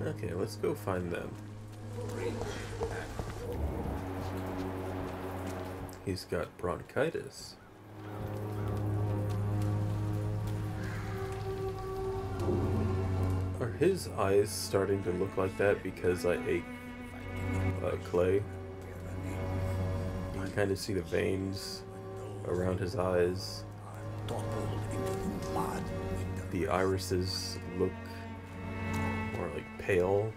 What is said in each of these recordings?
Okay, let's go find them. He's got bronchitis. Are his eyes starting to look like that because I ate clay? I kind of see the veins around his eyes. The irises look more like pale.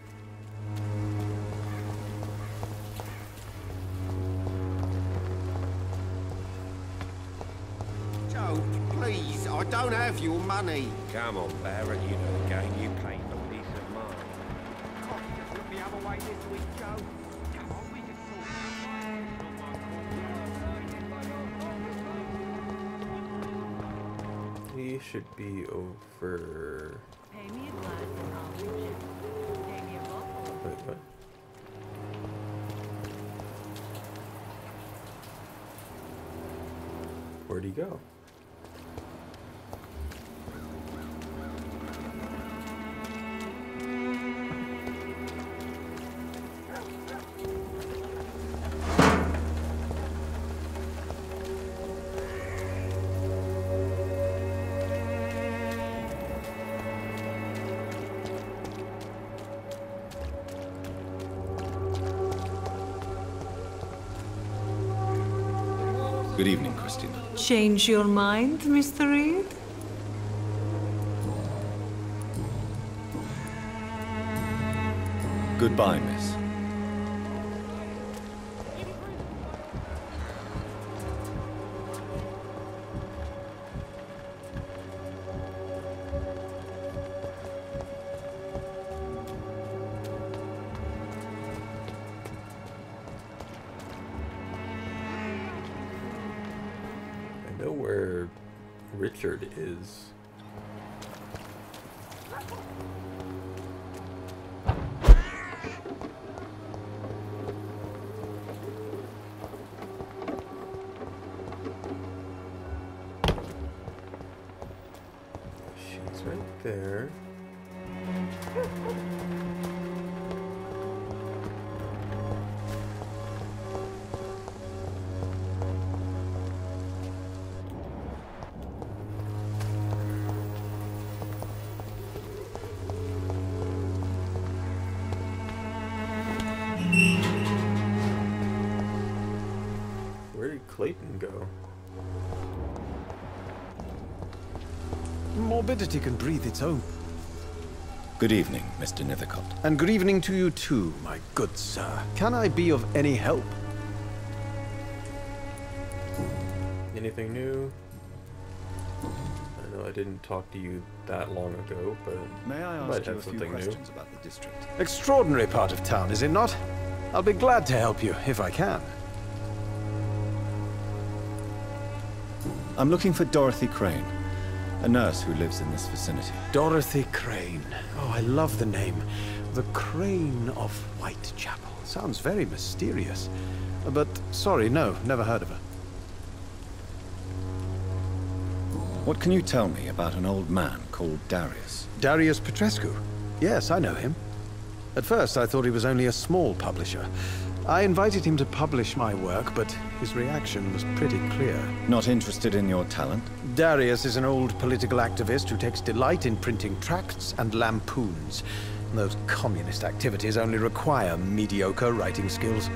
Joe, please, I don't have your money. Come on, Barrett, you know the game. You pay for peace of mind. Can't you just look the other way this week, Joe? Come on, we can sort He should be over. Pay me a glass and I'll do it. Pay me a bottle. Wait, what? Where'd he go? Good evening, Christina. Change your mind, Mr. Reed? Goodbye, miss. I know where Richard is. She's right there. Where did Clayton go? Morbidity can breathe its own. Good evening, Mr. Nethercott. And good evening to you too, my good sir. Can I be of any help? Anything new? I know I didn't talk to you that long ago, but May I might ask you have a few something new. questions about the district? Extraordinary part of town, is it not? I'll be glad to help you, if I can. I'm looking for Dorothy Crane, a nurse who lives in this vicinity. Dorothy Crane. Oh, I love the name. The Crane of Whitechapel. Sounds very mysterious. But, sorry, no, never heard of her. What can you tell me about an old man called Darius? Darius Petrescu. Yes, I know him. At first, I thought he was only a small publisher. I invited him to publish my work, but his reaction was pretty clear. Not interested in your talent? Darius is an old political activist who takes delight in printing tracts and lampoons. Those communist activities only require mediocre writing skills.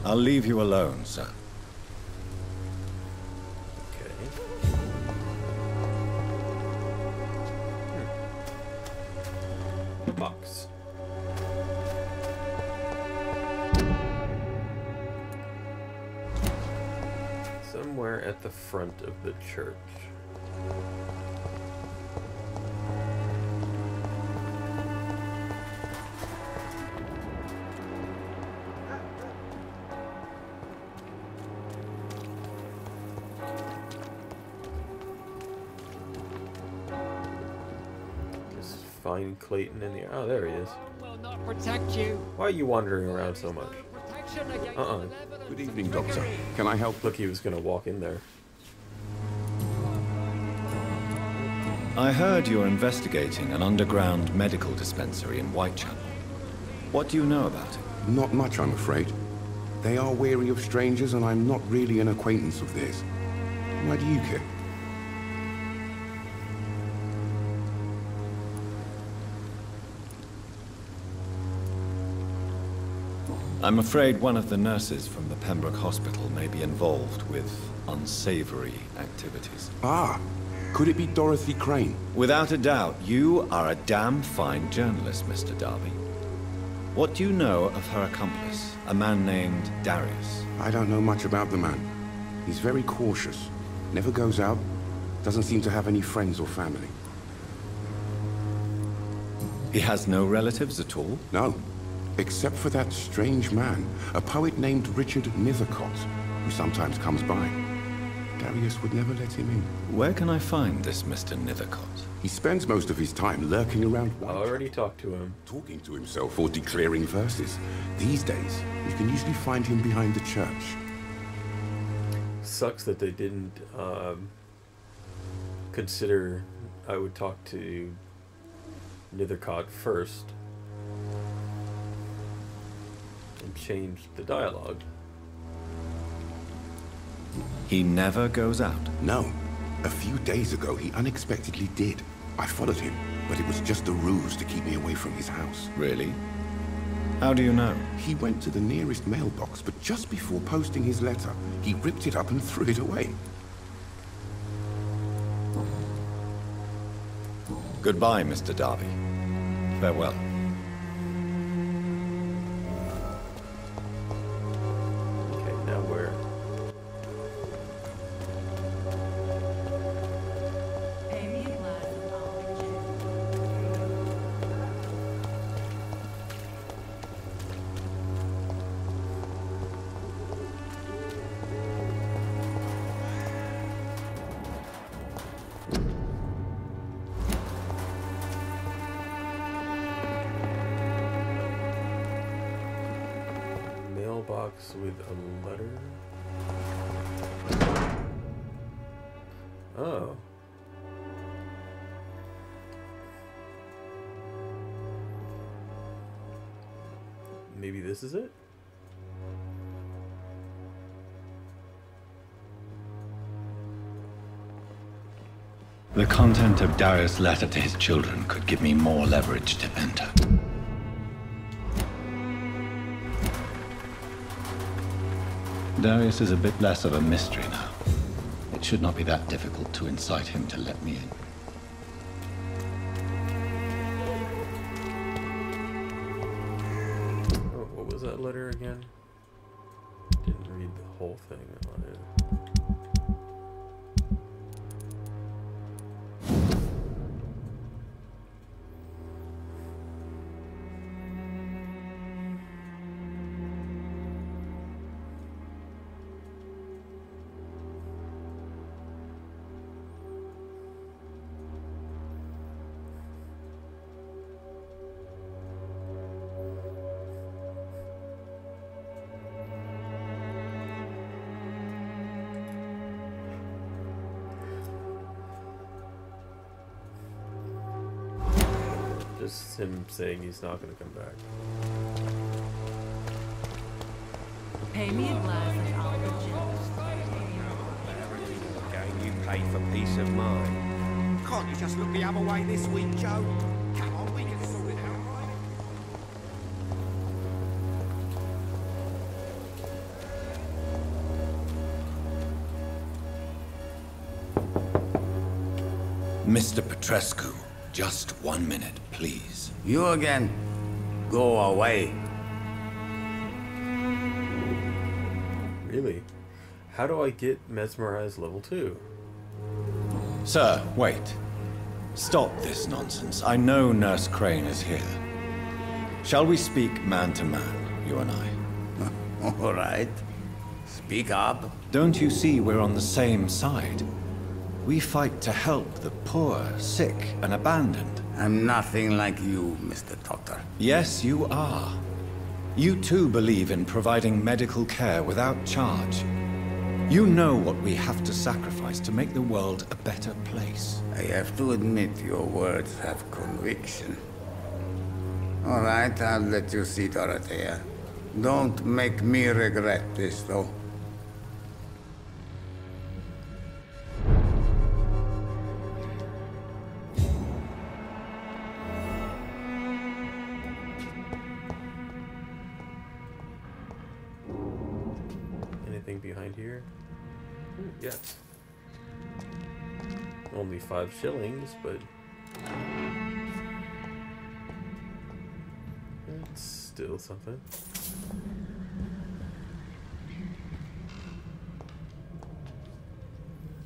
I'll leave you alone, sir. Box. Somewhere at the front of the church. Find Clayton in the... Oh, there he is. Well, not protect you. Why are you wandering around so much? Protection against Uh-uh. malevolent Good evening, Doctor. Can I help? Look, he was gonna walk in there. I heard you're investigating an underground medical dispensary in Whitechapel. What do you know about it? Not much, I'm afraid. They are wary of strangers, and I'm not really an acquaintance of theirs. Why do you care? I'm afraid one of the nurses from the Pembroke Hospital may be involved with unsavory activities. Ah, could it be Dorothy Crane? Without a doubt, you are a damn fine journalist, Mr. Darby. What do you know of her accomplice, a man named Darius? I don't know much about the man. He's very cautious. Never goes out. Doesn't seem to have any friends or family. He has no relatives at all? No. Except for that strange man, a poet named Richard Nethercott, who sometimes comes by. Darius would never let him in. Where can I find this Mr. Nethercott? He spends most of his time lurking around I already talked to him. talking to himself or declaring verses. These days, you can usually find him behind the church. Sucks that they didn't consider I would talk to Nethercott first and change the dialogue. He never goes out. No. A few days ago, he unexpectedly did. I followed him, but it was just a ruse to keep me away from his house. Really? How do you know? He went to the nearest mailbox, but just before posting his letter, he ripped it up and threw it away. Goodbye, Mr. Darby. Farewell. Okay, now where? Pay me a glass of orange. Mailbox with a letter. Oh. Maybe this is it? The content of Darius' letter to his children could give me more leverage to enter. Darius is a bit less of a mystery now. It should not be that difficult to incite him to let me in. Oh, what was that letter again? Didn't read the whole thing on it. Just him saying he's not going to come back. Pay me a glass of orange. Game you pay for peace of mind. Can't you just look the other way this week, Joe? Come on, we can sort it out, right? Mr. Petrescu, just 1 minute, please. You again? Go away. Really? How do I get mesmerized level 2? Sir, wait. Stop this nonsense. I know Nurse Crane is here. Shall we speak man to man, you and I? All right. Speak up. Don't you see we're on the same side? We fight to help the poor, sick, and abandoned. I'm nothing like you, Mr. Doctor. Yes, you are. You too believe in providing medical care without charge. You know what we have to sacrifice to make the world a better place. I have to admit your words have conviction. All right, I'll let you see Dorothea. Don't make me regret this, though. Anything behind here? Ooh, yes. Only 5 shillings, but it's still something.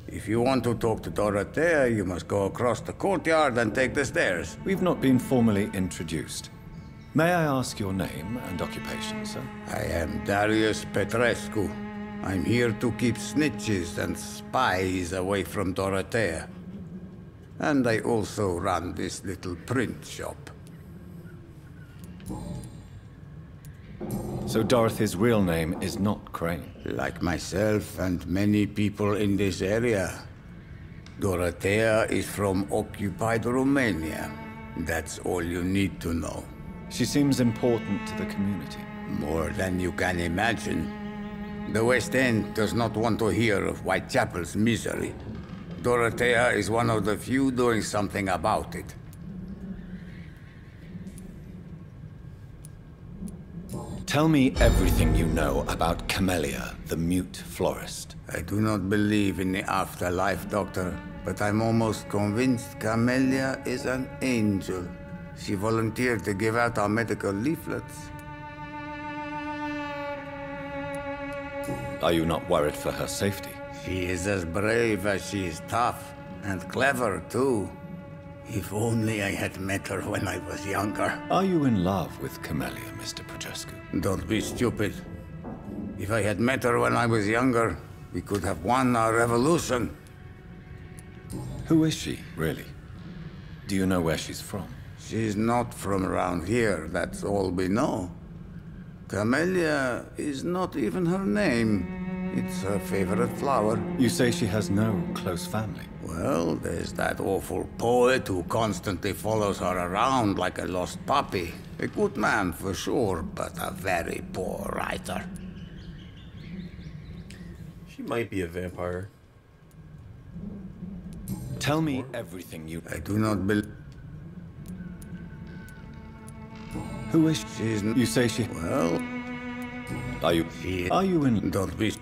If you want to talk to Dorothea, you must go across the courtyard and take the stairs. We've not been formally introduced. May I ask your name and occupation, sir? I am Darius Petrescu. I'm here to keep snitches and spies away from Dorothea. And I also run this little print shop. So Dorothy's real name is not Crane? Like myself and many people in this area, Dorothea is from occupied Romania. That's all you need to know. She seems important to the community. More than you can imagine. The West End does not want to hear of Whitechapel's misery. Dorothea is one of the few doing something about it. Tell me everything you know about Camellia, the mute florist. I do not believe in the afterlife, Doctor, but I'm almost convinced Camellia is an angel. She volunteered to give out our medical leaflets. Are you not worried for her safety? She is as brave as she is tough, and clever, too. If only I had met her when I was younger. Are you in love with Camellia, Mr. Petrescu? Don't be stupid. If I had met her when I was younger, we could have won our revolution. Who is she, really? Do you know where she's from? She's not from around here, that's all we know. Camellia is not even her name. It's her favorite flower. You say she has no close family? Well, there's that awful poet who constantly follows her around like a lost puppy. A good man for sure, but a very poor writer. She might be a vampire. Tell me everything you... I do not believe... Who is she? She's... You say she... Well... Are you... She... Are you in... Don't be...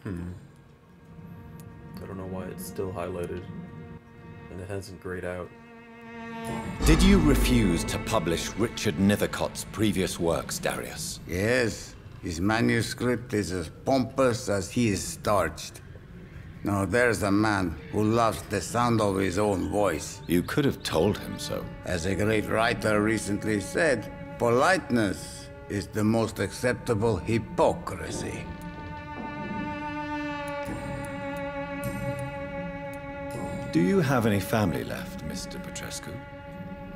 I don't know why it's still highlighted. And it hasn't grayed out. Did you refuse to publish Richard Nethercott's previous works, Darius? Yes. His manuscript is as pompous as he is starched. Now there's a man who loves the sound of his own voice. You could have told him so. As a great writer recently said, politeness is the most acceptable hypocrisy. Do you have any family left, Mr. Petrescu?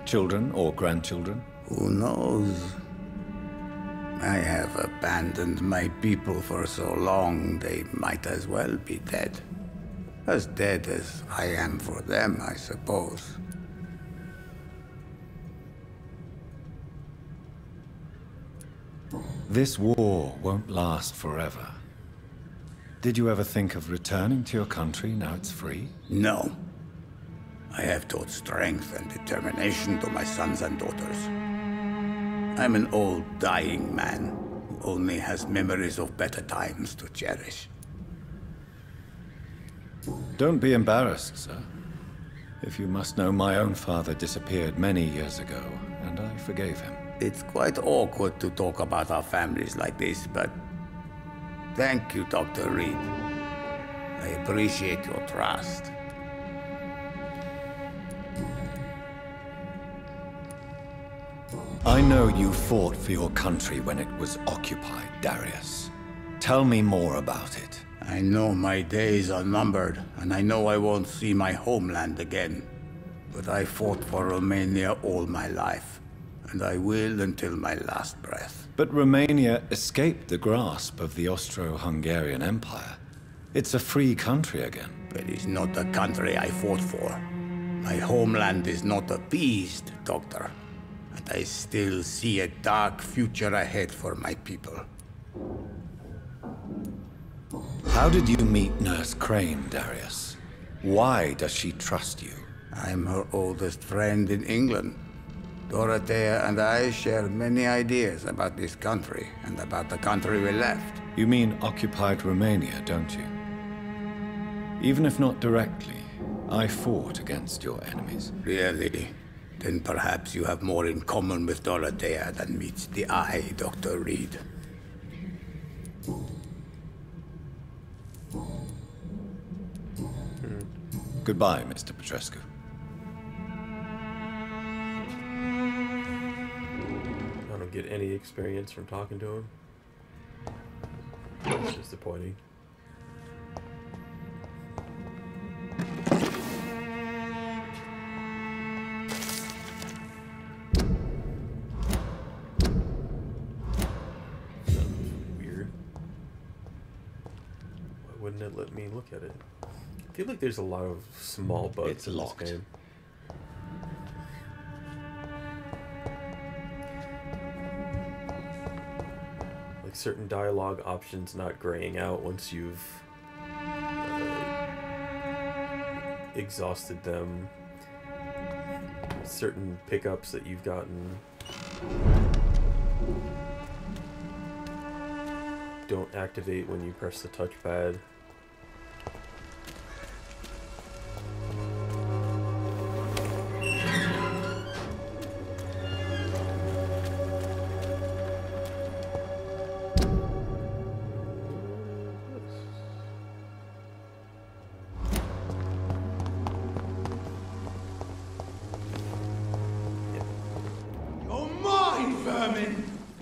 Children or grandchildren? Who knows? I have abandoned my people for so long, they might as well be dead. As dead as I am for them, I suppose. This war won't last forever. Did you ever think of returning to your country now it's free? No. I have taught strength and determination to my sons and daughters. I'm an old, dying man who only has memories of better times to cherish. Don't be embarrassed, sir. If you must know, my own father disappeared many years ago, and I forgave him. It's quite awkward to talk about our families like this, but thank you, Dr. Reed. I appreciate your trust. I know you fought for your country when it was occupied, Darius. Tell me more about it. I know my days are numbered, and I know I won't see my homeland again. but I fought for Romania all my life, and I will until my last breath. But Romania escaped the grasp of the Austro-Hungarian Empire. It's a free country again. It is not the country I fought for. My homeland is not appeased, Doctor. And I still see a dark future ahead for my people. How did you meet Nurse Crane, Darius? Why does she trust you? I'm her oldest friend in England. Dorothea and I share many ideas about this country and about the country we left. You mean occupied Romania, don't you? Even if not directly, I fought against your enemies. Really? Then perhaps you have more in common with Dorothea than meets the eye, Dr. Reed. Goodbye, Mr. Petrescu. I don't get any experience from talking to him. It's disappointing. Weird. Why wouldn't it let me look at it? I feel like there's a lot of small bugs It's in locked. this game. Like certain dialogue options not graying out once you've exhausted them. Certain pickups that you've gotten don't activate when you press the touchpad.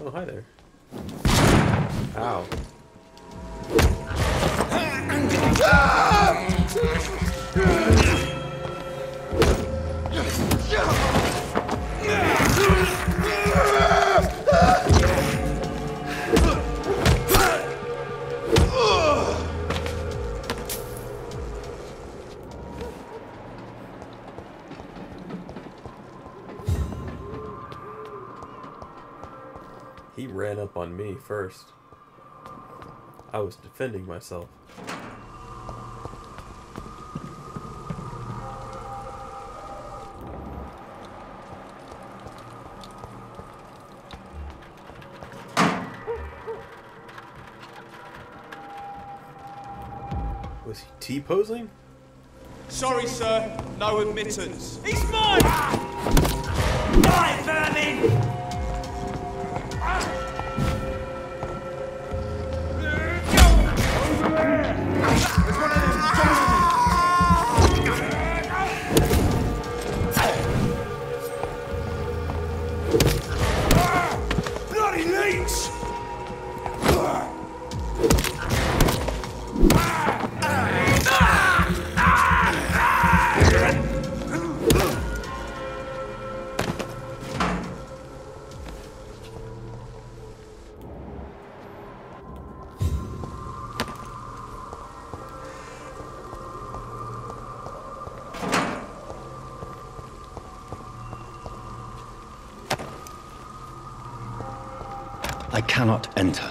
Oh, hi there. Ow. He ran up on me first. I was defending myself. Was he T-posing? Sorry, sir. No admittance. He's mine! Die, vermin! Bloody leech! I cannot enter.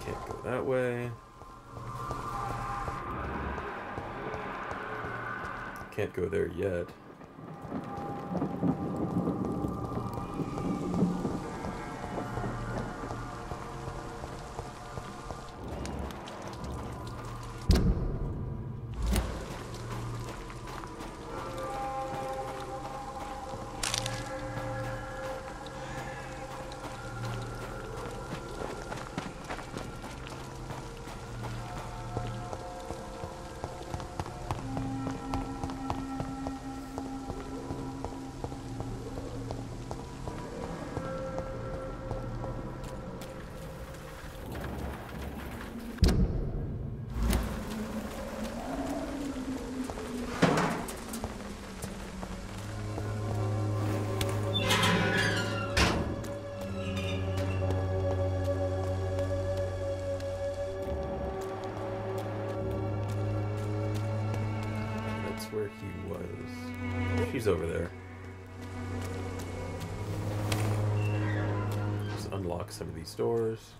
Can't go that way. Can't go there yet. that's where he was. She's over there. Just unlock some of these doors.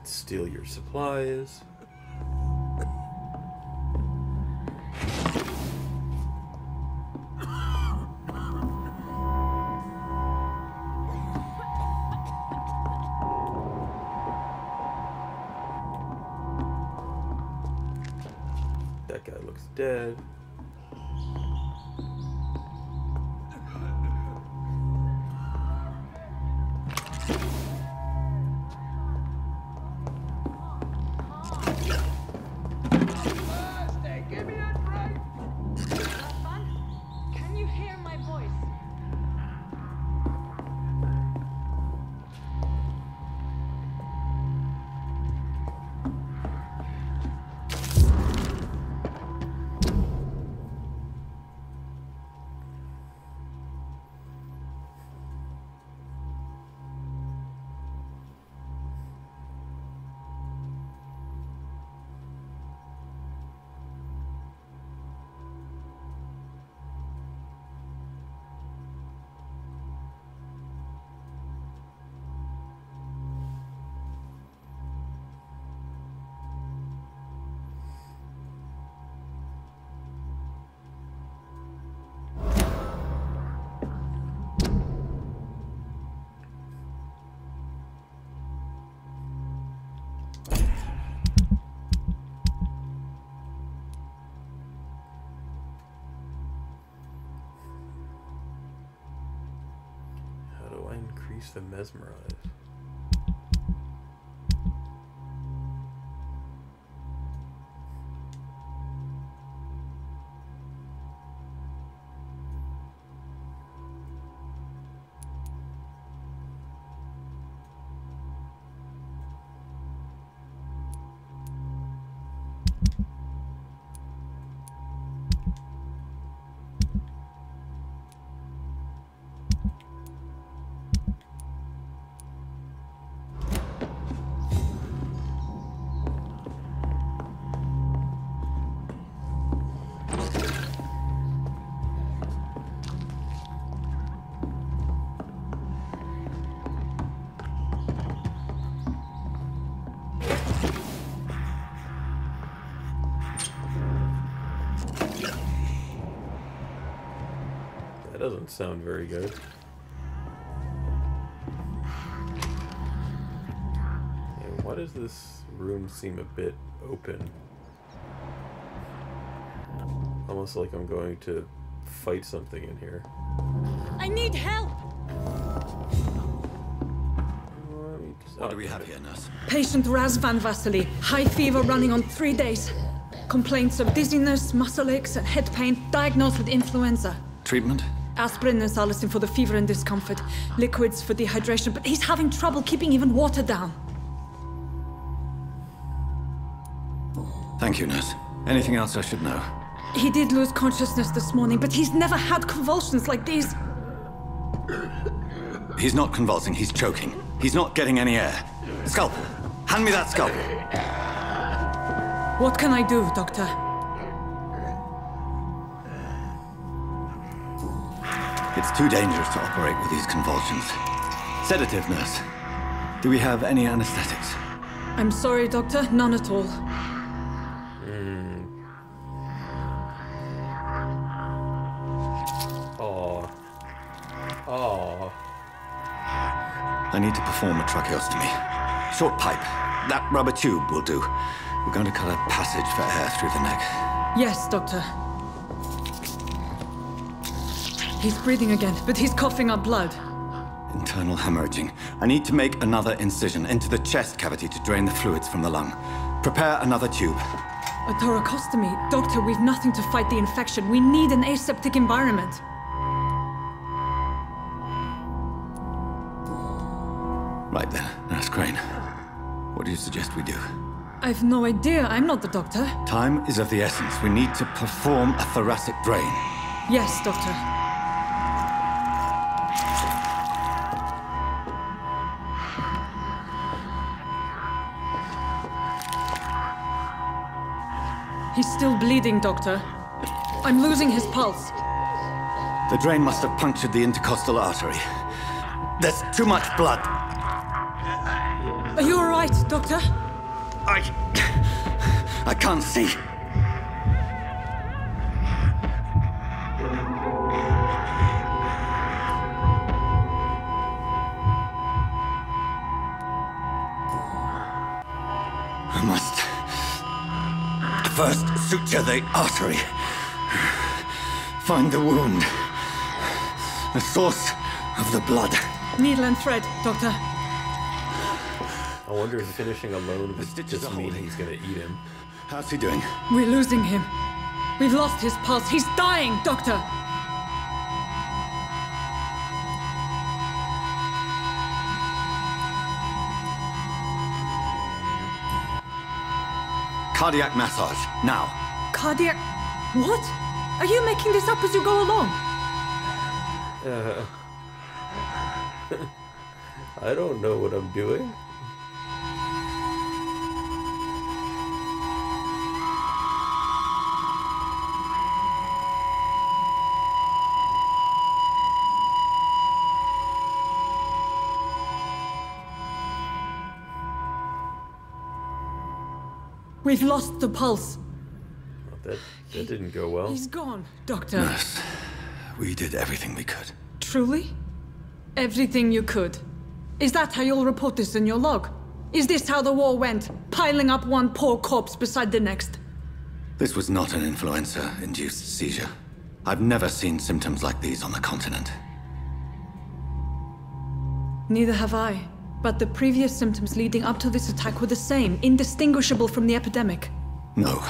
Steal your supplies. That guy looks dead. Can you hear my voice? Increase the mesmerize. That doesn't sound very good. And why does this room seem a bit open? Almost like I'm going to fight something in here. I need help! What do we have here, nurse? Patient Raz Van Vasily. High fever running on 3 days. Complaints of dizziness, muscle aches, and head pain. Diagnosed with influenza. Treatment? Aspirin and salicin for the fever and discomfort. Liquids for dehydration, but he's having trouble keeping even water down. Thank you, nurse. Anything else I should know? He did lose consciousness this morning, but he's never had convulsions like these. He's not convulsing, he's choking. He's not getting any air. Scalpel! Hand me that scalpel! What can I do, Doctor? It's too dangerous to operate with these convulsions. Sedative, nurse. Do we have any anesthetics? I'm sorry, Doctor. None at all. I need to perform a tracheostomy. Short pipe. That rubber tube will do. We're going to cut a passage for air through the neck. Yes, Doctor. He's breathing again, but he's coughing up blood. Internal hemorrhaging. I need to make another incision into the chest cavity to drain the fluids from the lung. Prepare another tube. A thoracostomy? Doctor, we've nothing to fight the infection. We need an aseptic environment. Right then, Nurse Crane. What do you suggest we do? I've no idea. I'm not the doctor. Time is of the essence. We need to perform a thoracic drain. Yes, doctor. He's still bleeding, doctor. I'm losing his pulse. The drain must have punctured the intercostal artery. There's too much blood. Are you all right, doctor? I can't see. I must first suture the artery. Find the wound. The source of the blood. Needle and thread, doctor. I wonder if finishing alone would just mean he's gonna eat him. How's he doing? We're losing him. We've lost his pulse. He's dying, doctor. Cardiac massage, now. Cardiac... What? Are you making this up as you go along? I don't know what I'm doing. We've lost the pulse. Well, that didn't go well. He's gone, doctor. Nurse, we did everything we could. Truly? Everything you could? Is that how you'll report this in your log? Is this how the war went? Piling up one poor corpse beside the next? This was not an influenza-induced seizure. I've never seen symptoms like these on the continent. Neither have I. But the previous symptoms leading up to this attack were the same, indistinguishable from the epidemic. No.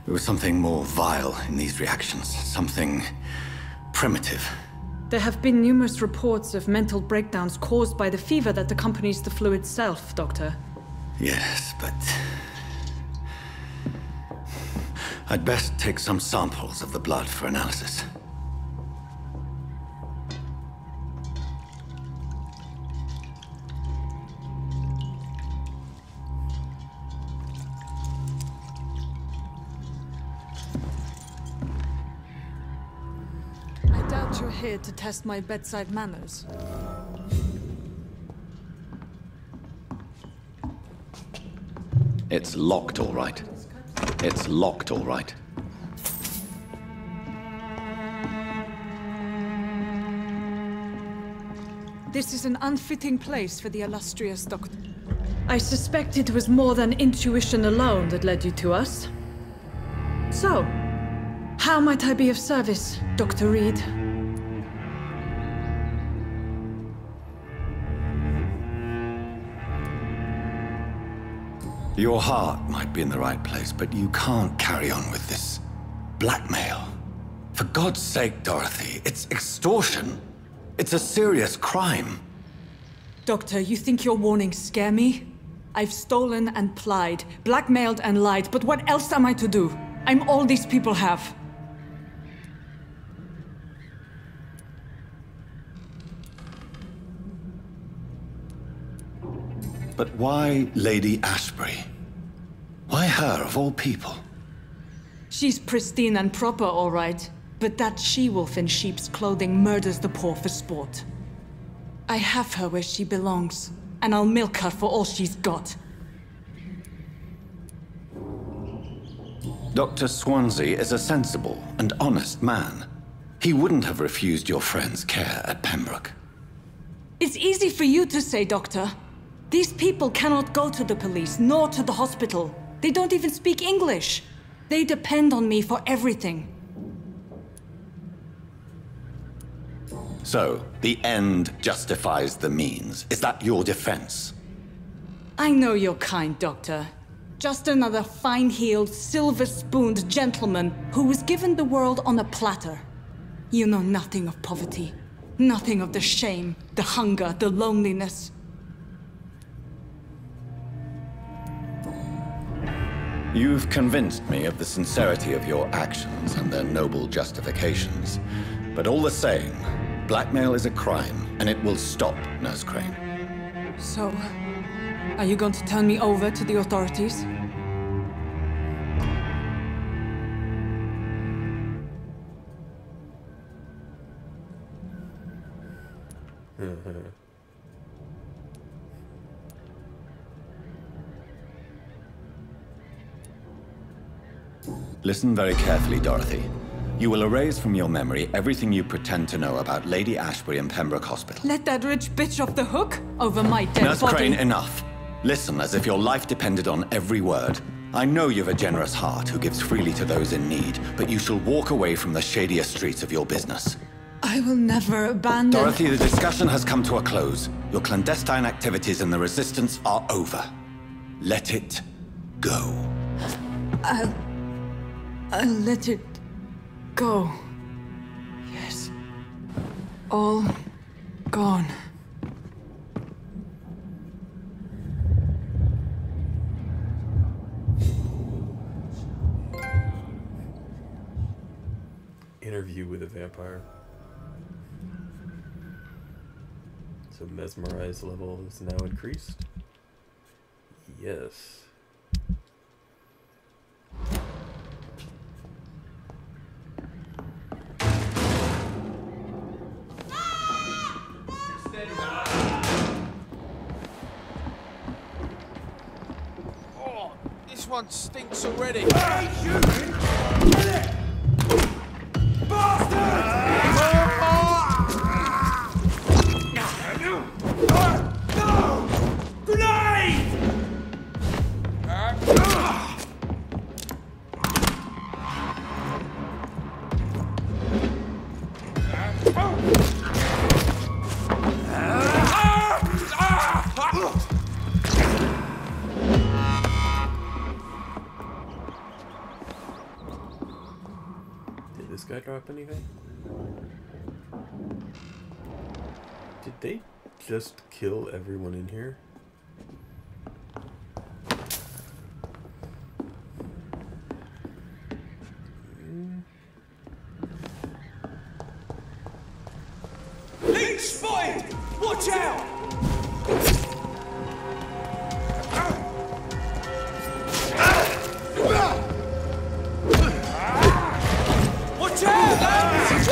There was something more vile in these reactions. Something primitive. There have been numerous reports of mental breakdowns caused by the fever that accompanies the flu itself, Doctor. Yes, but... I'd best take some samples of the blood for analysis. I doubt you're here to test my bedside manners. It's locked, all right. It's locked, all right. This is an unfitting place for the illustrious doctor. I suspect it was more than intuition alone that led you to us. So, how might I be of service, Dr. Reed? Your heart might be in the right place, but you can't carry on with this blackmail. For God's sake, Dorothy, it's extortion. It's a serious crime. Doctor, you think your warnings scare me? I've stolen and plied, blackmailed and lied, but what else am I to do? I'm all these people have. But why Lady Ashbury? Why her, of all people? She's pristine and proper, all right. But that she-wolf in sheep's clothing murders the poor for sport. I have her where she belongs, and I'll milk her for all she's got. Dr. Swansea is a sensible and honest man. He wouldn't have refused your friend's care at Pembroke. It's easy for you to say, Doctor. These people cannot go to the police, nor to the hospital. They don't even speak English. They depend on me for everything. So, the end justifies the means. Is that your defense? I know you're kind, Doctor. Just another fine-heeled, silver-spooned gentleman who was given the world on a platter. You know nothing of poverty. Nothing of the shame, the hunger, the loneliness. You've convinced me of the sincerity of your actions and their noble justifications. But all the same, blackmail is a crime, and it will stop, Nurse Crane. So, are you going to turn me over to the authorities? Listen very carefully, Dorothy. You will erase from your memory everything you pretend to know about Lady Ashbury and Pembroke Hospital. Let that rich bitch off the hook over my dead Nurse body. Crane, enough. Listen as if your life depended on every word. I know you've a generous heart who gives freely to those in need, but you shall walk away from the shadier streets of your business. I will never abandon... Dorothy, the discussion has come to a close. Your clandestine activities in the Resistance are over. Let it go. I'll let it go. Yes. All gone. Interview with a vampire. So mesmerize level is now increased? Yes. Oh, this one stinks already. Did this guy drop anything? Did they just kill everyone in here? Leech spotted! Watch out! Watch out, lads!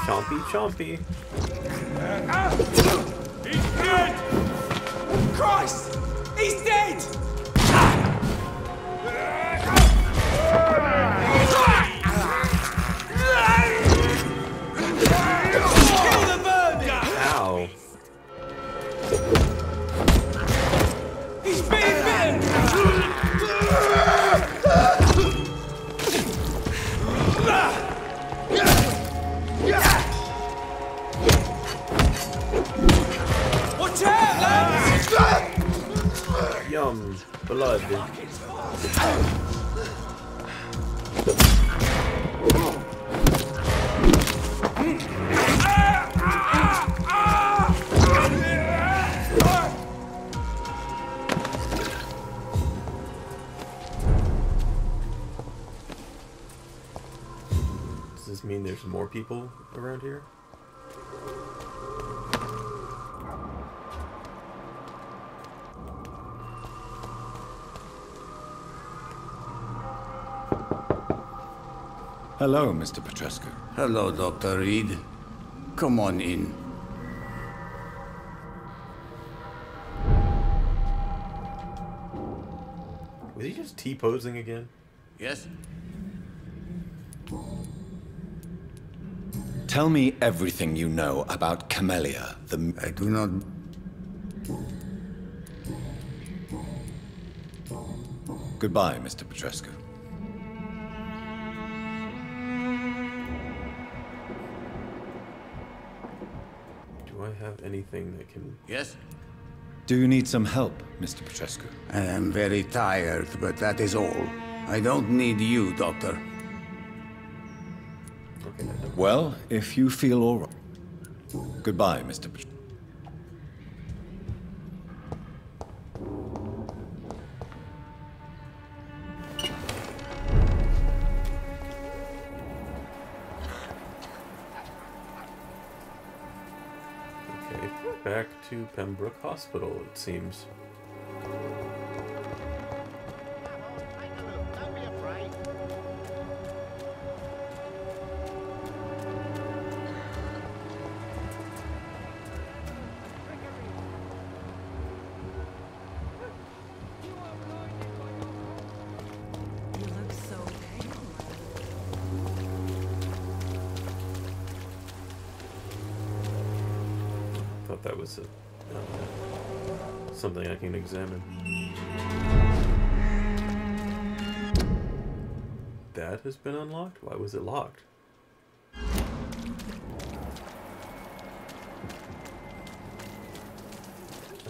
Chompy, chompy. He's dead! Christ! He's dead! Kill the vermin! Ow. He's being bitten! Watch out, lads! Yum. Blood. Does this mean there's more people around here? Hello, Mr. Petrescu. Hello, Dr. Reed. Come on in. Was he just T-posing again? Yes? Tell me everything you know about Camellia, the... I do not... Goodbye, Mr. Petrescu. Do I have anything that can... Yes? Do you need some help, Mr. Petrescu? I am very tired, but that is all. I don't need you, Doctor. Okay. Well, if you feel all right. Goodbye, Mr. Okay, back to Pembroke Hospital, it seems. That was something I can examine. That has been unlocked? Why was it locked? I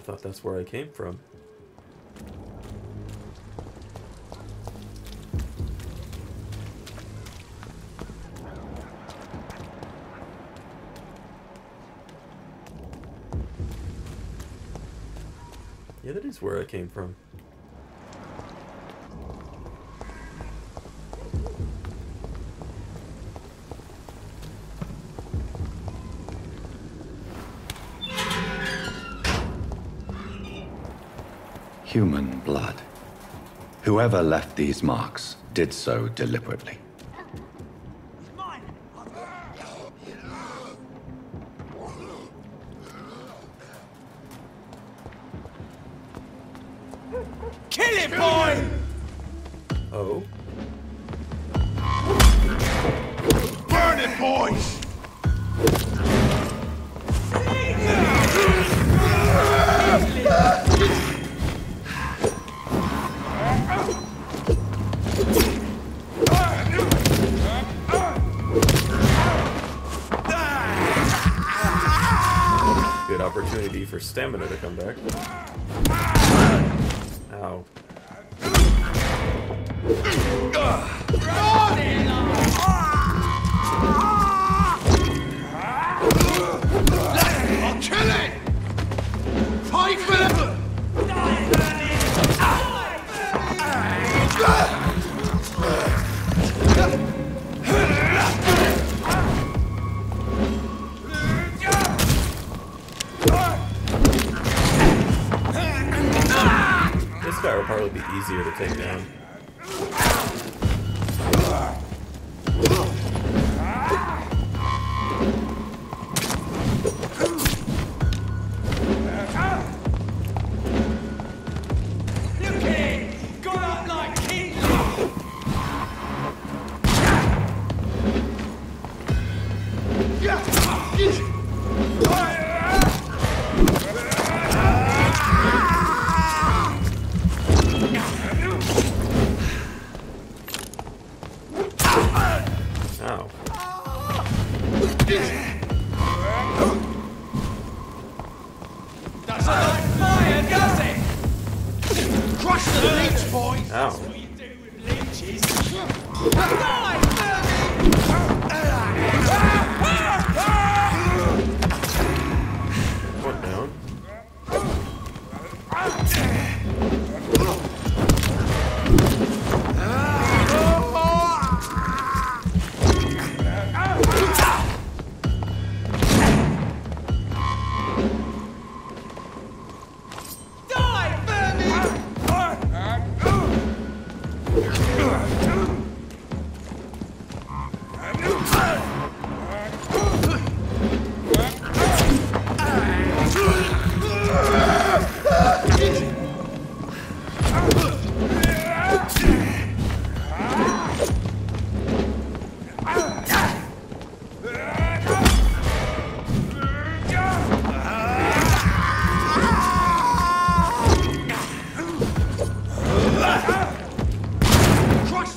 thought that's where I came from. Yeah, that is where I came from. Human blood. Whoever left these marks did so deliberately. Kill him, boy! Oh. Burn it, boys! Good opportunity for stamina to come back. Ow. I'll kill it! Fight for it! This guy will probably be easier to take down. Ow. Doesn't like fire, does it? Crush the leech, boys! Ow. That's what you do with leeches. Die, One down.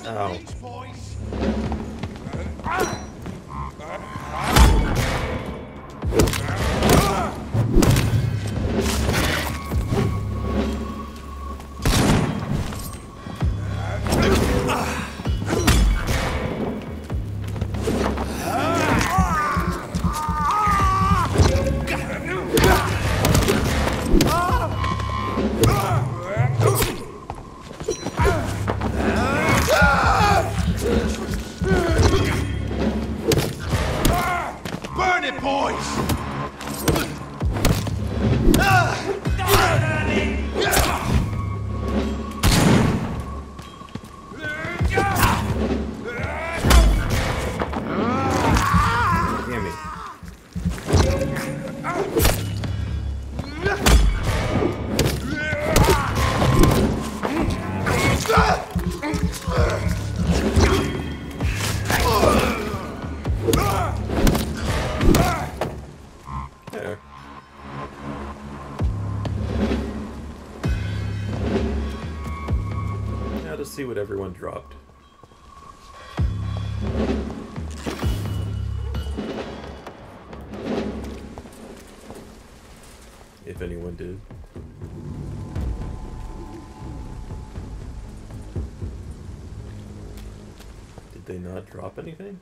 Ow. There. Now to see what everyone dropped. If anyone did. Did they not drop anything?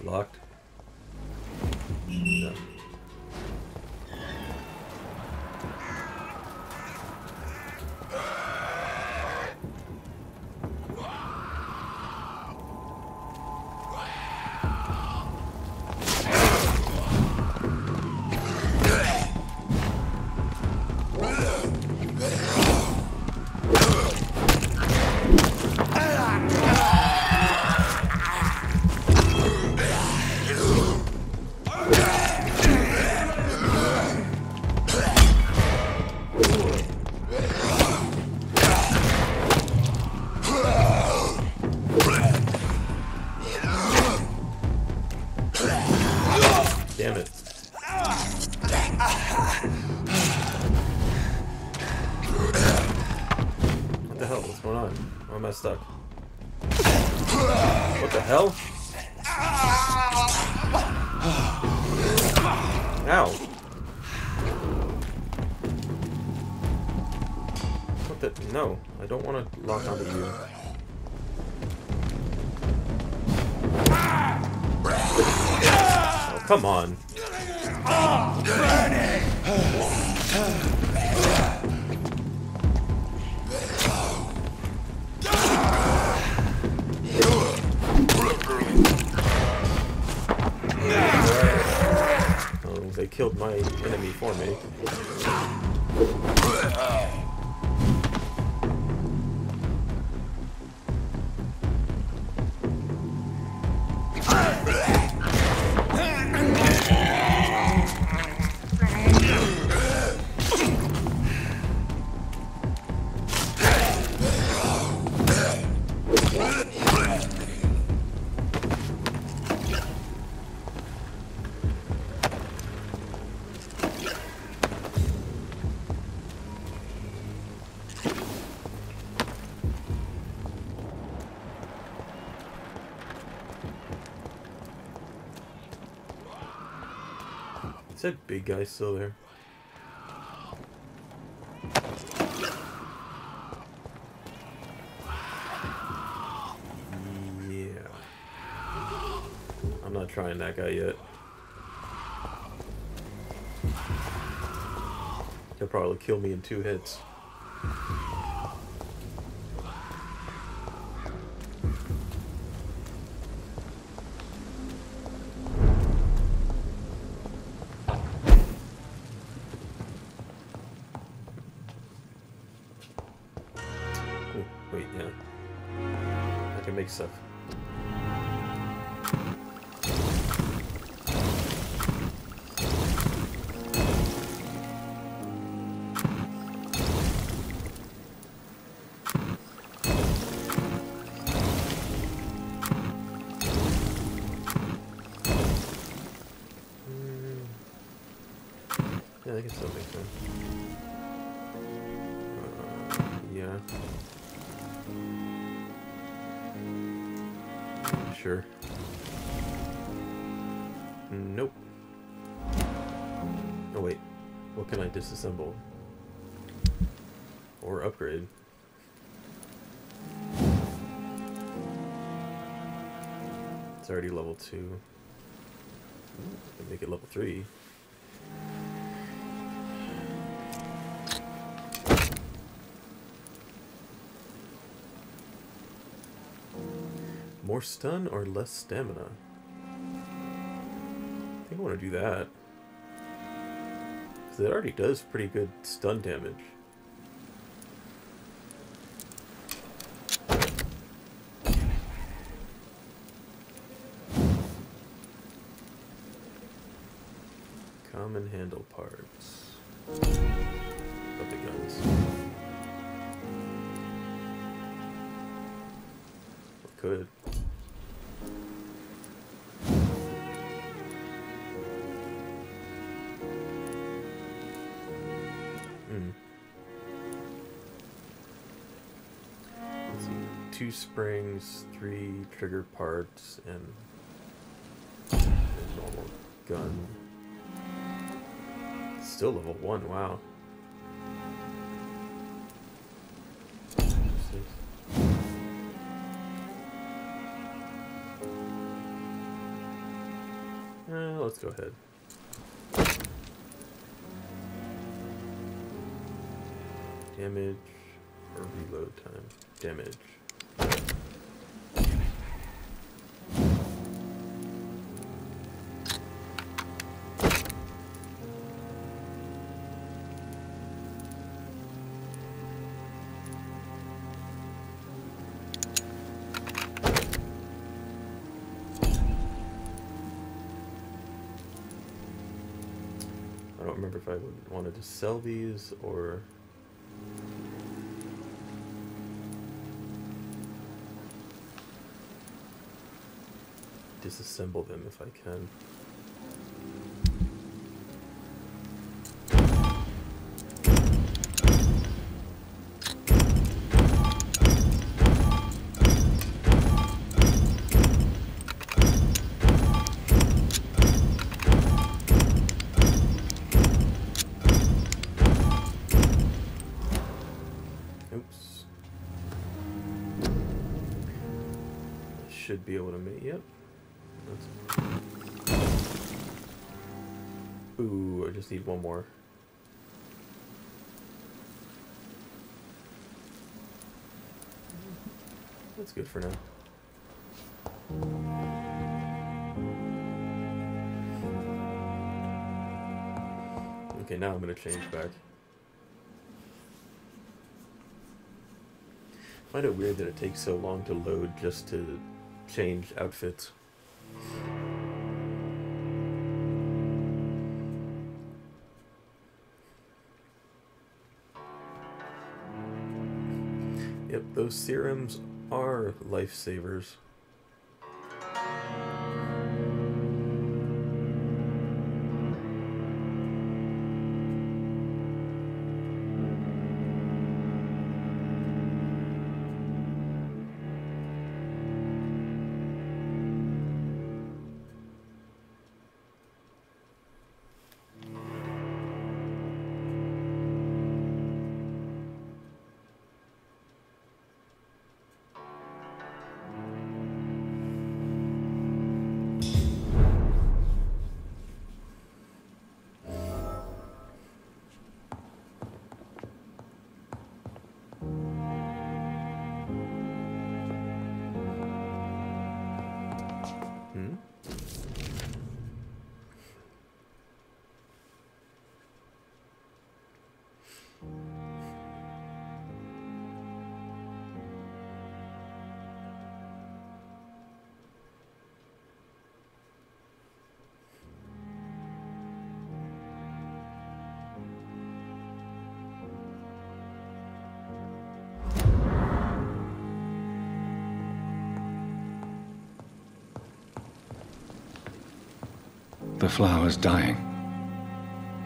Locked? No. Damn it. What the hell? What's going on? Why am I stuck? What the hell? Ow. What the? No, I don't want to lock onto you. Oh, come on. Oh, they killed my enemy for me. Is that big guy still there? Yeah. I'm not trying that guy yet. He'll probably kill me in 2 hits. Wait, yeah. I can make stuff. Yeah, I can still make sense. Yeah. Sure. Nope. Oh wait, what can I disassemble? Or upgrade? It's already level 2. I can make it level 3. More stun or less stamina? I think I want to do that. Because it already does pretty good stun damage. Common handle parts. But the guns. Could. Let's see. 2 springs, 3 trigger parts, and a normal gun. Still level 1, wow. Let's go ahead. Damage or reload time? Damage. I don't remember if I wanted to sell these or disassemble them if I can. Oops. I should be able to make, yep. Ooh, I just need one more. That's good for now. Okay, now I'm gonna change back. I find it weird that it takes so long to load just to change outfits. Yep, those serums are lifesavers. The flower's dying.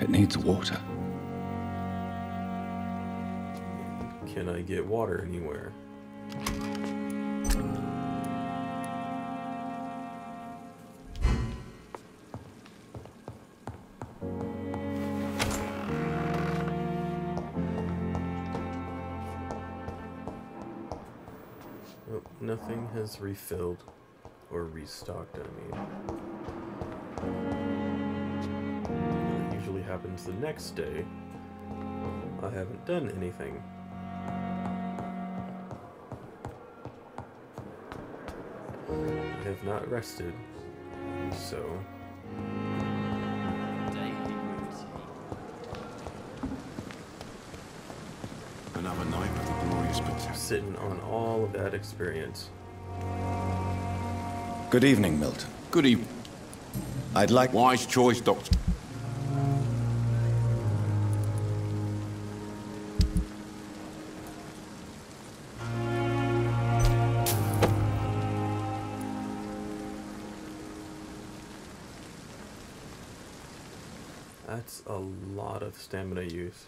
It needs water. Can I get water anywhere? Oh, nothing has refilled or restocked, I mean. It usually happens the next day. I haven't done anything. I have not rested, so... Another night with the glorious potato. Sitting on all of that experience. Good evening, Milton. Good evening. I'd like... Wise choice, Doctor. That's a lot of stamina use.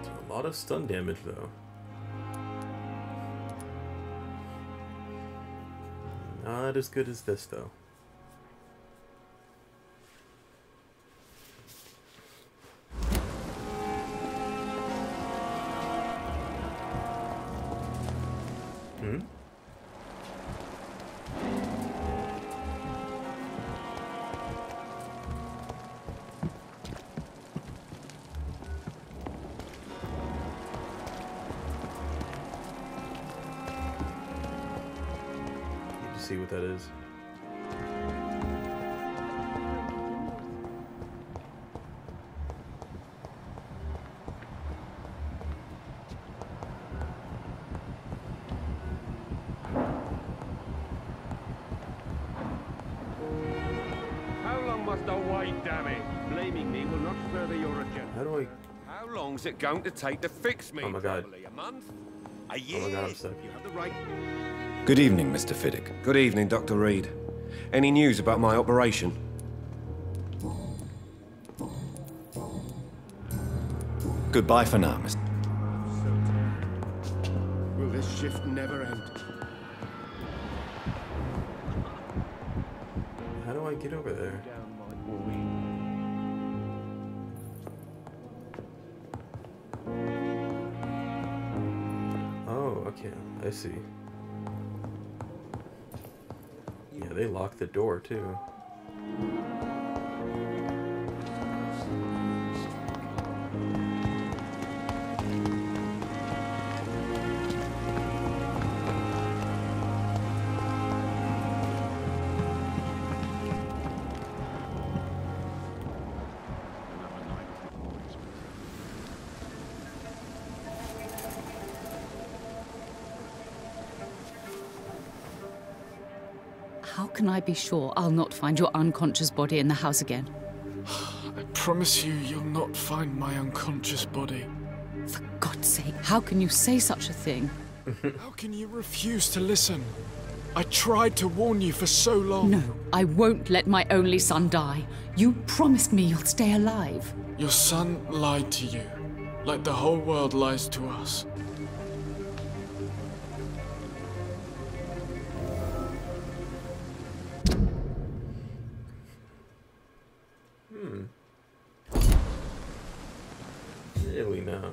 A lot of stun damage though. Not as good as this though. See what that is. How long must I wait, damn it? Blaming me will not further your agenda. How do I... How long's it going to take to fix me? Oh my god. Probably a month? A year? Oh my god, I'm sick. You have the right... Good evening, Mr. Fiddick. Good evening, Dr. Reed. Any news about my operation? Goodbye for now, Mr. Will this shift never end? How do I get over there? Oh, okay. I see. Yeah, they locked the door too. How can I be sure I'll not find your unconscious body in the house again? I promise you, you'll not find my unconscious body. For God's sake, how can you say such a thing? How can you refuse to listen? I tried to warn you for so long. No, I won't let my only son die. You promised me you'll stay alive. Your son lied to you, like the whole world lies to us. Really now?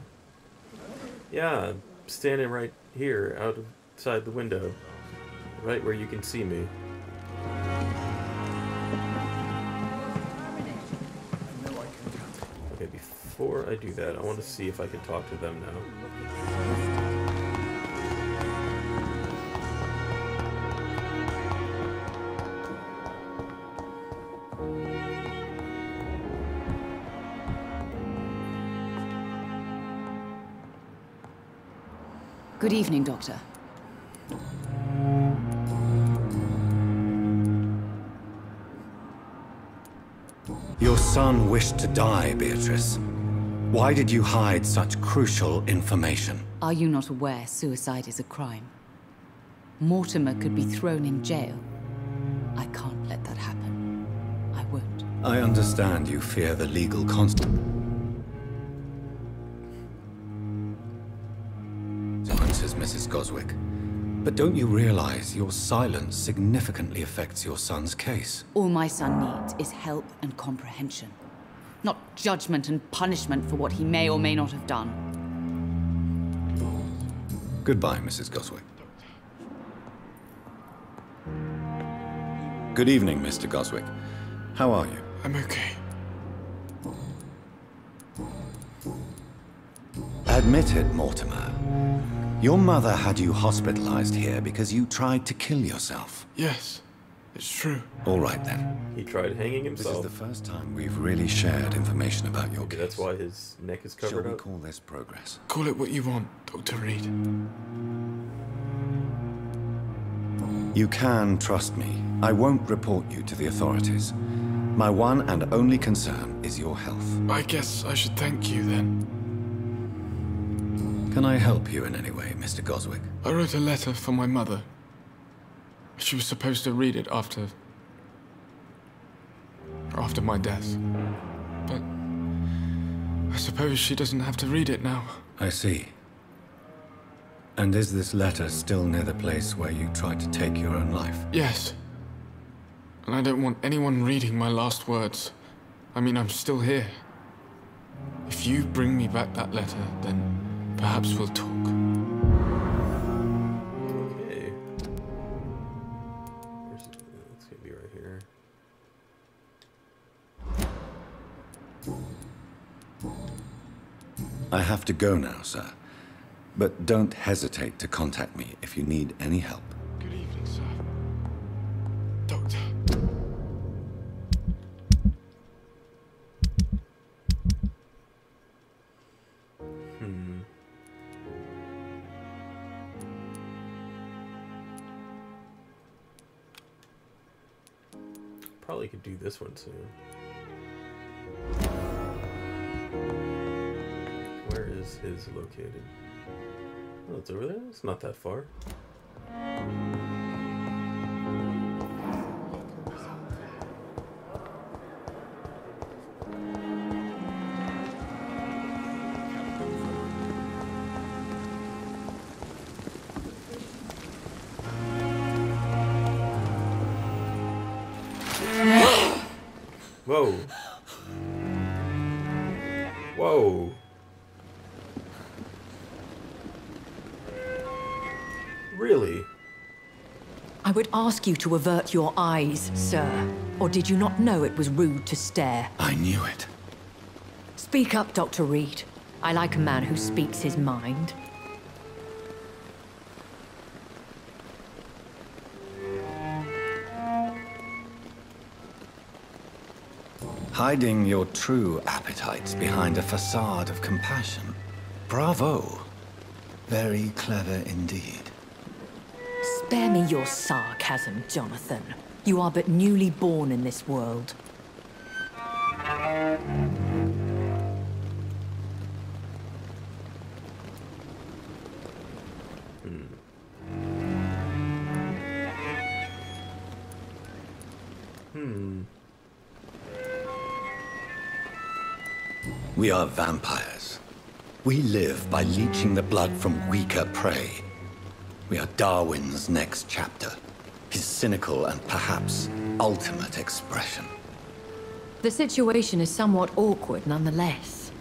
Yeah, I'm standing right here, outside the window. Right where you can see me. Okay, before I do that, I want to see if I can talk to them now. Good evening, Doctor. Your son wished to die, Beatrice. Why did you hide such crucial information? Are you not aware suicide is a crime? Mortimer could be thrown in jail. I can't let that happen. I won't. I understand you fear the legal consequences, Mrs. Goswick. But don't you realize your silence significantly affects your son's case? All my son needs is help and comprehension. Not judgment and punishment for what he may or may not have done. Goodbye, Mrs. Goswick. Good evening, Mr. Goswick. How are you? I'm okay. Admit it, Mortimer. Your mother had you hospitalized here because you tried to kill yourself. Yes, it's true. All right, then. He tried hanging himself. This is the first time we've really shared information about your case. That's why his neck is covered up. Shall we call this progress? Call it what you want, Dr. Reed. You can trust me. I won't report you to the authorities. My one and only concern is your health. I guess I should thank you then. Can I help you in any way, Mr. Goswick? I wrote a letter for my mother. She was supposed to read it after my death. But I suppose she doesn't have to read it now. I see. And is this letter still near the place where you tried to take your own life? Yes. And I don't want anyone reading my last words. I mean, I'm still here. If you bring me back that letter, then perhaps we'll talk. Okay. It's gonna be right here. I have to go now, sir. But don't hesitate to contact me if you need any help. Good evening, sir. Doctor. Probably could do this one soon. Where is his located? Oh, it's over there? It's not that far. Whoa. Whoa. Really? I would ask you to avert your eyes, sir. Or did you not know it was rude to stare? I knew it. Speak up, Dr. Reed. I like a man who speaks his mind. Hiding your true appetites behind a facade of compassion. Bravo. Very clever indeed. Spare me your sarcasm, Jonathan. You are but newly born in this world. We are vampires. We live by leeching the blood from weaker prey. We are Darwin's next chapter, his cynical and perhaps ultimate expression. The situation is somewhat awkward nonetheless.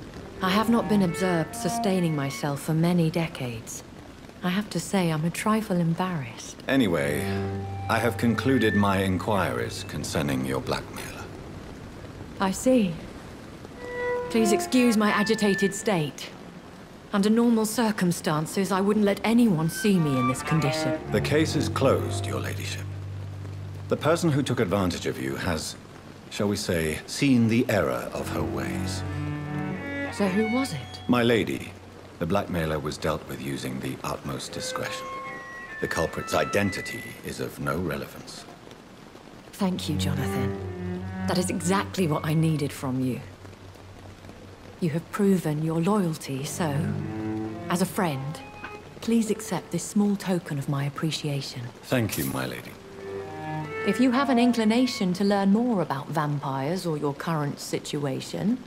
I have not been observed sustaining myself for many decades. I have to say I'm a trifle embarrassed. Anyway, I have concluded my inquiries concerning your blackmailer. I see. Please excuse my agitated state. Under normal circumstances, I wouldn't let anyone see me in this condition. The case is closed, your ladyship. The person who took advantage of you has, shall we say, seen the error of her ways. So who was it? My lady, the blackmailer was dealt with using the utmost discretion. The culprit's identity is of no relevance. Thank you, Jonathan. That is exactly what I needed from you. You have proven your loyalty, so, as a friend, please accept this small token of my appreciation. Thank you, my lady. If you have an inclination to learn more about vampires or your current situation,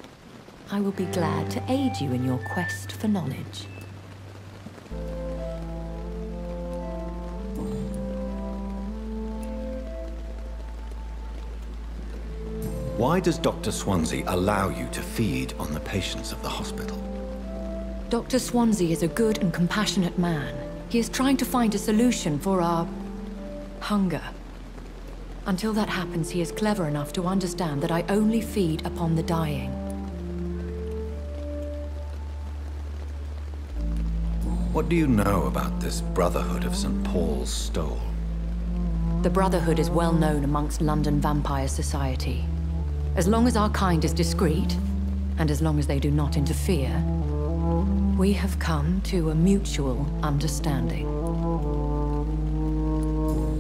I will be glad to aid you in your quest for knowledge. Why does Dr. Swansea allow you to feed on the patients of the hospital? Dr. Swansea is a good and compassionate man. He is trying to find a solution for our hunger. Until that happens, he is clever enough to understand that I only feed upon the dying. What do you know about this Brotherhood of St. Paul's Stole? The Brotherhood is well known amongst London Vampire Society. As long as our kind is discreet, and as long as they do not interfere, we have come to a mutual understanding.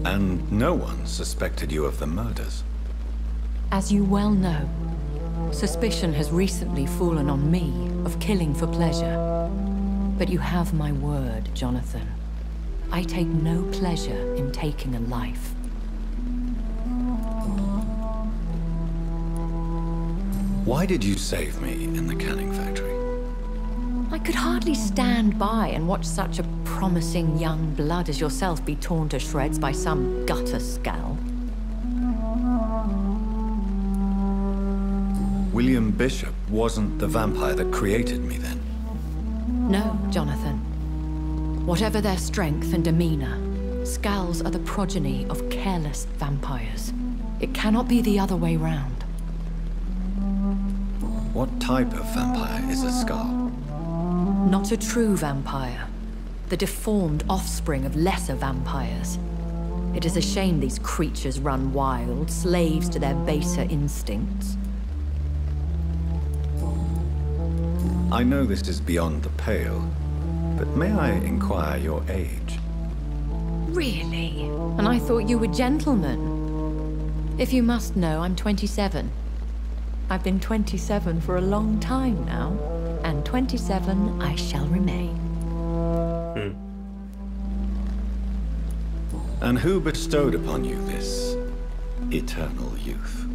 And no one suspected you of the murders? As you well know, suspicion has recently fallen on me of killing for pleasure. But you have my word, Jonathan. I take no pleasure in taking a life. Why did you save me in the canning factory? I could hardly stand by and watch such a promising young blood as yourself be torn to shreds by some gutter scowl. William Bishop wasn't the vampire that created me then? No, Jonathan. Whatever their strength and demeanor, Scowls are the progeny of careless vampires. It cannot be the other way round. What type of vampire is a Scowl? Not a true vampire. The deformed offspring of lesser vampires. It is a shame these creatures run wild, slaves to their baser instincts. I know this is beyond the pale, but may I inquire your age? Really? And I thought you were gentlemen. If you must know, I'm 27. I've been 27 for a long time now, and 27 I shall remain. And who bestowed upon you this eternal youth?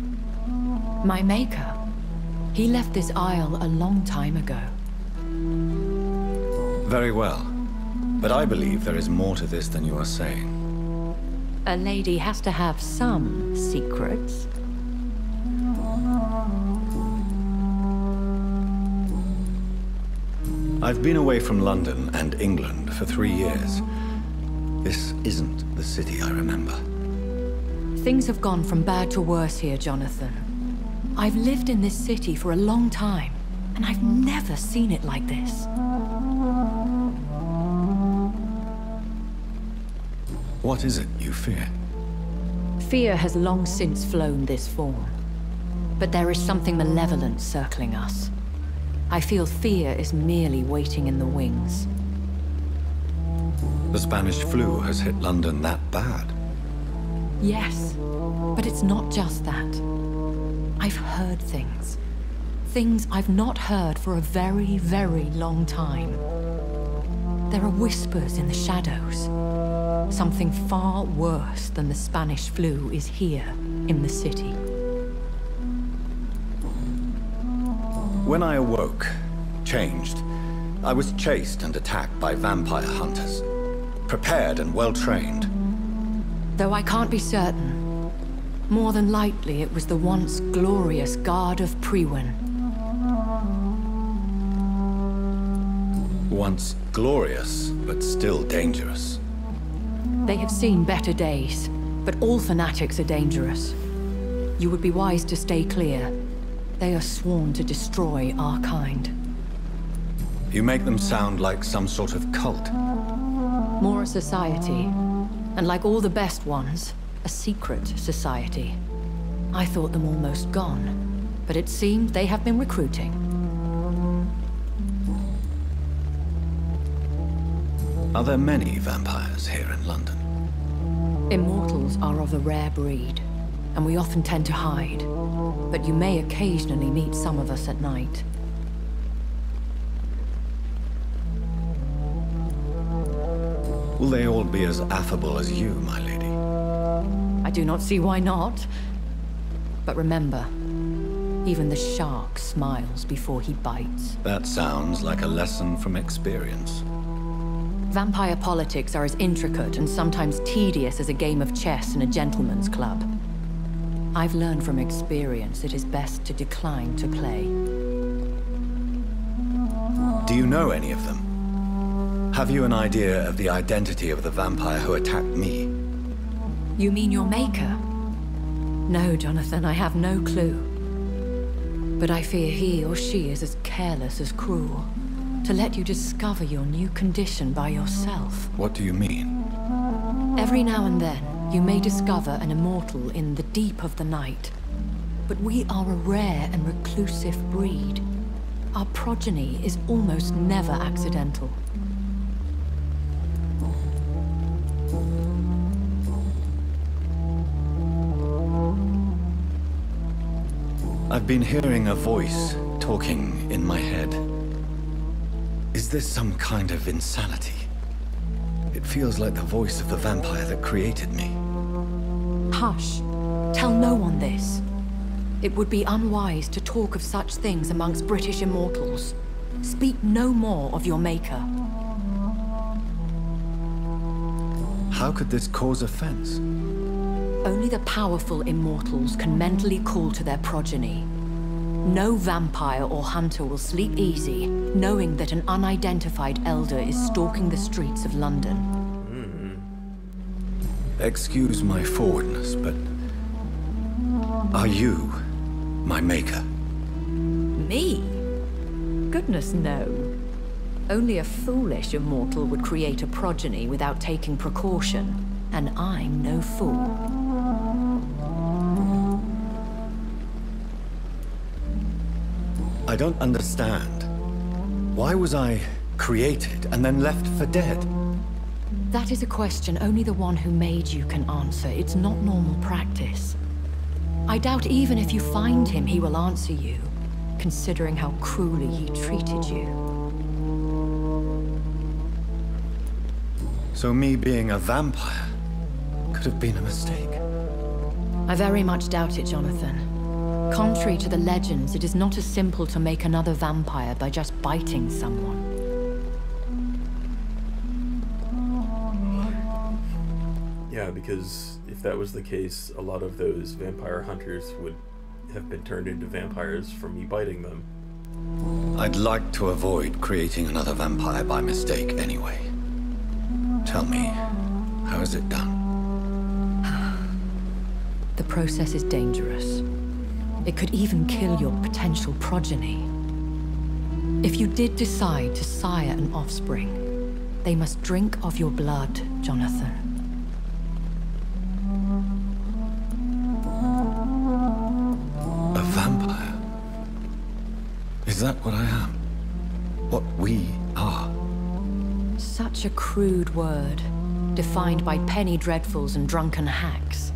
My maker. He left this isle a long time ago. Very well. But I believe there is more to this than you are saying. A lady has to have some secrets. I've been away from London and England for 3 years. This isn't the city I remember. Things have gone from bad to worse here, Jonathan. I've lived in this city for a long time, and I've never seen it like this. What is it you fear? Fear has long since flown this form. But there is something malevolent circling us. I feel fear is merely waiting in the wings. The Spanish flu has hit London that bad? Yes, but it's not just that. I've heard things. Things I've not heard for a very, very long time. There are whispers in the shadows. Something far worse than the Spanish flu is here in the city. When I awoke, changed, I was chased and attacked by vampire hunters. Prepared and well-trained. Though I can't be certain, more than likely it was the once glorious Guard of Priwen. Once glorious, but still dangerous. They have seen better days, but all fanatics are dangerous. You would be wise to stay clear. They are sworn to destroy our kind. You make them sound like some sort of cult. More a society, and like all the best ones, a secret society. I thought them almost gone, but it seemed they have been recruiting. Are there many vampires here in London? Immortals are of a rare breed, and we often tend to hide. But you may occasionally meet some of us at night. Will they all be as affable as you, my lady? I do not see why not. But remember, even the shark smiles before he bites. That sounds like a lesson from experience. Vampire politics are as intricate and sometimes tedious as a game of chess in a gentleman's club. I've learned from experience it is best to decline to play. Do you know any of them? Have you an idea of the identity of the vampire who attacked me? You mean your maker? No, Jonathan, I have no clue. But I fear he or she is as careless as cruel. To let you discover your new condition by yourself. What do you mean? Every now and then, you may discover an immortal in the deep of the night. But we are a rare and reclusive breed. Our progeny is almost never accidental. I've been hearing a voice talking in my head. Is this some kind of insanity? It feels like the voice of the vampire that created me. Hush. Tell no one this. It would be unwise to talk of such things amongst British immortals. Speak no more of your maker. How could this cause offense? Only the powerful immortals can mentally call to their progeny. No vampire or hunter will sleep easy, knowing that an unidentified elder is stalking the streets of London. Excuse my forwardness, but... are you my maker? Me? Goodness, no. Only a foolish immortal would create a progeny without taking precaution, and I'm no fool. I don't understand. Why was I created and then left for dead? That is a question only the one who made you can answer. It's not normal practice. I doubt even if you find him, he will answer you, considering how cruelly he treated you. So me being a vampire could have been a mistake? I very much doubt it, Jonathan. Contrary to the legends, it is not as simple to make another vampire by just biting someone. Yeah, because if that was the case, a lot of those vampire hunters would have been turned into vampires from me biting them. I'd like to avoid creating another vampire by mistake anyway. Tell me, how is it done? The process is dangerous. It could even kill your potential progeny. If you did decide to sire an offspring, they must drink of your blood, Jonathan. A vampire? Is that what I am? What we are? Such a crude word, defined by penny dreadfuls and drunken hacks.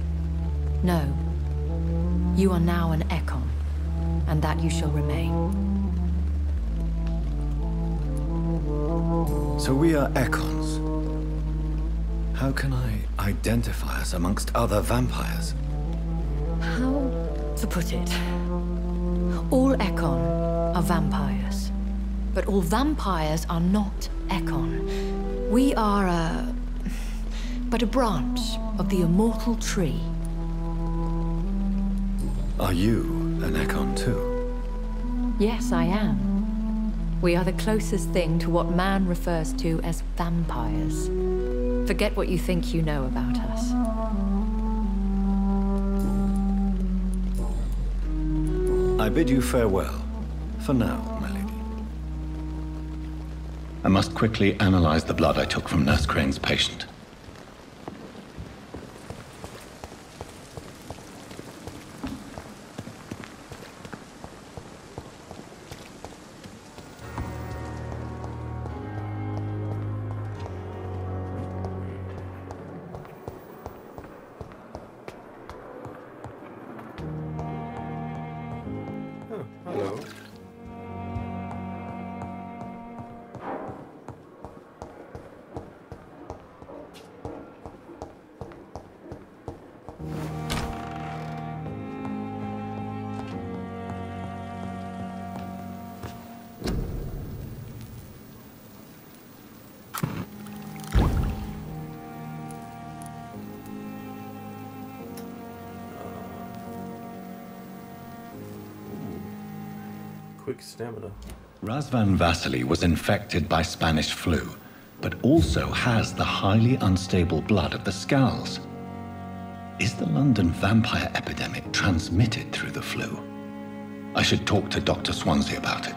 No. You are now an Ekon, and that you shall remain. So we are Ekons. How can I identify us amongst other vampires? How to put it? All Ekon are vampires, but all vampires are not Ekon. We are but a branch of the immortal tree. Are you an Ekon too? Yes, I am. We are the closest thing to what man refers to as vampires. Forget what you think you know about us. I bid you farewell. For now, my lady. I must quickly analyze the blood I took from Nurse Crane's patient. Hello. Quick stamina. Razvan Vasily was infected by Spanish flu, but also has the highly unstable blood of the Skulls. Is the London vampire epidemic transmitted through the flu? I should talk to Dr. Swansea about it.